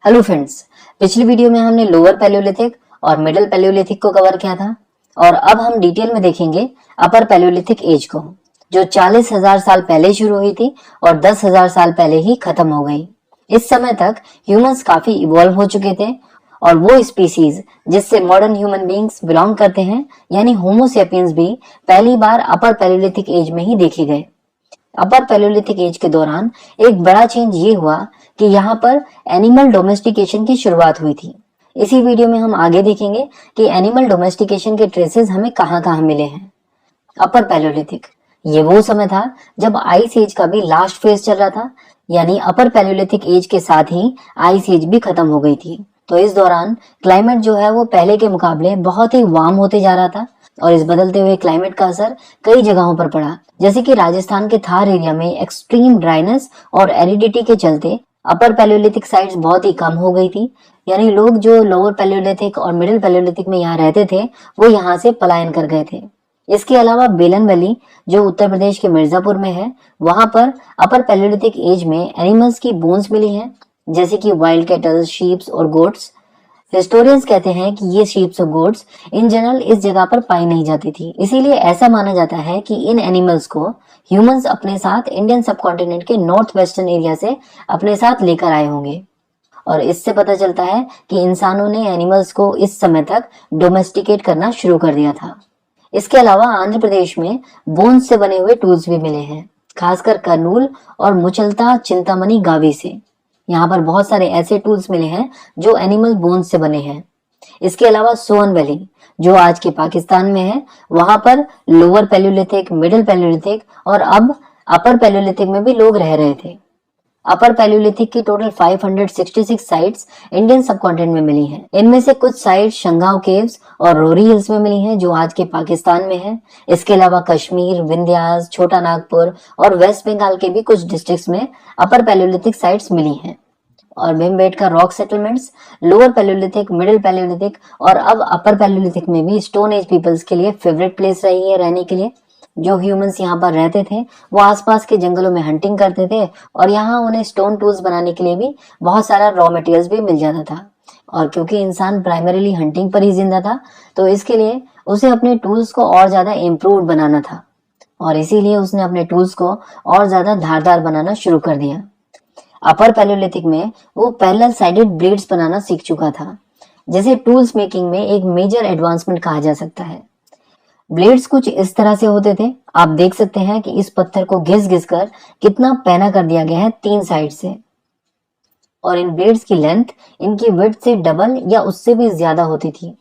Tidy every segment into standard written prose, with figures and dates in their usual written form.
Hello friends, पिछली video में हमने लोअर पैलियोलिथिक और मिडिल पैलियोलिथिक को कवर किया था और अब हम डिटेल में देखेंगे अपर पैलियोलिथिक एज को, जो 40,000 साल पहले शुरू हुई थी और 10,000 साल पहले ही खत्म हो गई। इस समय तक ह्यूमंस काफी इवॉल्व हो चुके थे और वो स्पीसीज जिससे मॉडर्न ह्यूमन बींग्स बिलोंग करते हैं यानी होमो सेपियंस भी पहली बार अपर पैलियोलिथिक एज में ही देखे गए। अपर पैलियोलिथिक एज के दौरान एक बड़ा चेंज ये हुआ कि यहाँ पर एनिमल डोमेस्टिकेशन की शुरुआत हुई थी। इसी वीडियो में हम आगे देखेंगे कि एनिमल डोमेस्टिकेशन के ट्रेसेस हमें कहाँ कहाँ मिले हैं। अपर पैलियोलिथिक ये वो समय था जब आइस एज का भी लास्ट फेज चल रहा था, यानी अपर पैलियोलिथिक एज के साथ ही आइस एज भी खत्म हो गई थी। तो इस दौरान क्लाइमेट जो है वो पहले के मुकाबले बहुत ही वार्म होते जा रहा था और इस बदलते हुए क्लाइमेट का असर कई जगहों पर पड़ा, जैसे कि राजस्थान के थार एरिया में एक्सट्रीम ड्राइनेस और एरिडिटी के चलते अपर पैलियोलिथिक साइट्स बहुत ही कम हो गई थी। यानी लोग जो लोअर पैलियोलिथिक और मिडिल पैलियोलिथिक में यहाँ रहते थे वो यहाँ से पलायन कर गए थे। इसके अलावा बेलन वैली जो उत्तर प्रदेश के मिर्जापुर में है, वहां पर अपर पैलियोलिथिक एज में एनिमल्स की बोन्स मिली हैं, जैसे कि वाइल्ड कैटल, शीप्स और गोट्स। हिस्टोरियंस कहते हैं कि ये शीप्स और गोट्स इन जनरल इस जगह पर पाई नहीं जाती थी, इसीलिए ऐसा माना जाता है कि इन एनिमल्स को ह्यूमंस अपने साथ इंडियन सबकॉन्टिनेंट के नॉर्थ वेस्टर्न एरिया से अपने साथ लेकर आए होंगे। और इससे पता चलता है कि इंसानों ने एनिमल्स को इस समय तक डोमेस्टिकेट करना शुरू कर दिया था। इसके अलावा आंध्र प्रदेश में बोन्स से बने हुए टूल्स भी मिले हैं, खासकर कर्नूल और मुचलता चिंतामणि गावी से। यहाँ पर बहुत सारे ऐसे टूल्स मिले हैं जो एनिमल बोन्स से बने हैं। इसके अलावा सोन वैली जो आज के पाकिस्तान में है, वहां पर लोअर पैलियोलिथिक, मिडिल पैलियोलिथिक और अब अपर पैलियोलिथिक में भी लोग रह रहे थे। अपर पैलियोलिथिक की टोटल 566 साइट्स इंडियन सबकॉन्टिनेंट में मिली हैं। इनमें से कुछ साइट्स शंगाव केव्स और रोरी हिल्स में मिली हैं जो आज के पाकिस्तान में है। इसके अलावा कश्मीर, विंध्यास, छोटा नागपुर और वेस्ट बंगाल के भी कुछ डिस्ट्रिक्ट्स में अपर पैलियोलिथिक साइट्स मिली हैं। और Bhimbetka rock settlements lower Palaeolithic, middle Palaeolithic और अब अपर पैलियोलिथिक में भी स्टोन एज पीपल्स के लिए फेवरेट प्लेस रही है रहने के लिए। जो ह्यूमंस यहाँ पर रहते थे वो आसपास के जंगलों में हंटिंग करते थे और यहाँ उन्हें स्टोन टूल्स बनाने के लिए भी बहुत सारा रॉ मटेरियल्स भी मिल जाता था। और क्योंकि इंसान प्राइमरीली हंटिंग पर ही जिंदा था, तो इसके लिए उसे अपने टूल्स को और ज्यादा इम्प्रूव बनाना था और इसीलिए उसने अपने टूल्स को और ज्यादा धारदार बनाना शुरू कर दिया। अपर पैलियोलिथिक में वो पैरेलल साइडेड ब्लेड्स बनाना सीख चुका था, जिसे टूल्स मेकिंग में एक मेजर एडवांसमेंट कहा जा सकता है। ब्लेड्स कुछ इस तरह से होते थे, आप देख सकते हैं कि इस पत्थर को घिस घिस कर कितना पैना कर दिया गया है 3 साइड से, और इन ब्लेड्स की लेंथ इनकी विड्थ से डबल या उससे भी ज्यादा होती थी।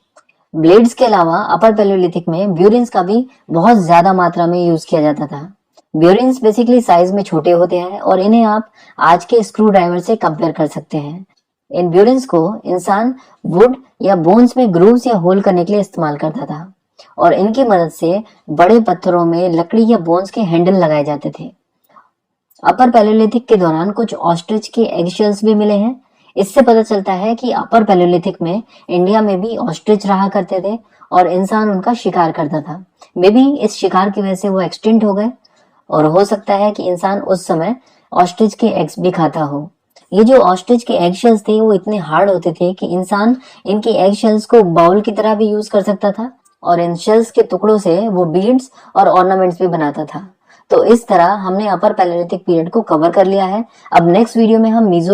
ब्लेड्स के अलावा अपर पैलियोलिथिक में ब्यूरिन्स का भी बहुत ज्यादा मात्रा में यूज किया जाता था। ब्यूरिन्स बेसिकली साइज में छोटे होते हैं और इन्हें आप आज के स्क्रू ड्राइवर से कंपेयर कर सकते हैं। इन ब्यूरिन्स को इंसान वुड या बोन्स में ग्रूव्स या होल करने के लिए इस्तेमाल करता था और इनकी मदद से बड़े पत्थरों में लकड़ी या बोन्स के हैंडल लगाए जाते थे। अपर पैलियोलिथिक के दौरान कुछ ऑस्ट्रिच के एगशेल्स भी मिले हैं। इससे पता चलता है कि अपर पैलियोलिथिक में इंडिया में भी ऑस्ट्रिच रहा करते थे और इंसान उनका शिकार करता था। मे बी इस शिकार की वजह से वो एक्सटिंक्ट हो गए और हो सकता है कि इंसान उस समय ऑस्ट्रिच के एग्स भी खाता हो। ये जो ऑस्ट्रिच के एगशेल्स थे वो इतने हार्ड होते थे कि इंसान इनके एगशेल्स को बाउल की तरह भी यूज कर सकता था और इन शेल्स के टुकड़ों से वो बीड्स और ऑर्नामेंट्स भी बनाता था। तो इस तरह हमने अपर पैलियोलिथिक पीरियड को कवर कर लिया है। अब नेक्स्ट वीडियो में हम मीजो